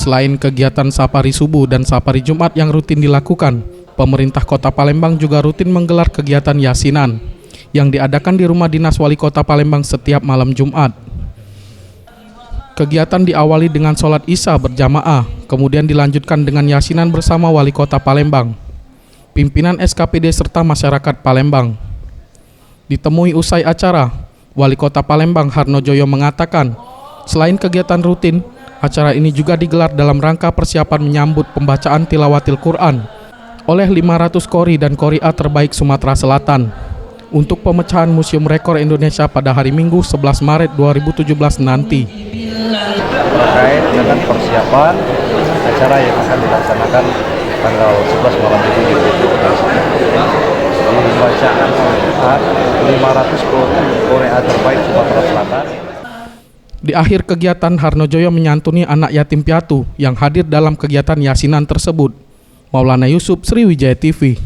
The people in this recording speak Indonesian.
Selain kegiatan Safari Subuh dan Safari Jumat yang rutin dilakukan, pemerintah Kota Palembang juga rutin menggelar kegiatan Yasinan yang diadakan di Rumah Dinas Wali Kota Palembang setiap malam Jumat. Kegiatan diawali dengan sholat Isya berjamaah, kemudian dilanjutkan dengan Yasinan bersama Wali Kota Palembang, pimpinan SKPD serta masyarakat Palembang. Ditemui usai acara, Wali Kota Palembang Harnojoyo mengatakan, selain kegiatan rutin, acara ini juga digelar dalam rangka persiapan menyambut pembacaan tilawatil Quran oleh 500 qori dan qori'ah terbaik Sumatera Selatan untuk pemecahan Museum Rekor Indonesia pada hari Minggu 11 Maret 2017 nanti. Terkait dengan persiapan acara yang akan dilaksanakan tanggal 11 malam Minggu di pembacaan Al-Quran 500 qori'ah terbaik Sumatera Selatan. Di akhir kegiatan, Harnojoyo menyantuni anak yatim piatu yang hadir dalam kegiatan Yasinan tersebut. Maulana Yusuf, Sriwijaya TV.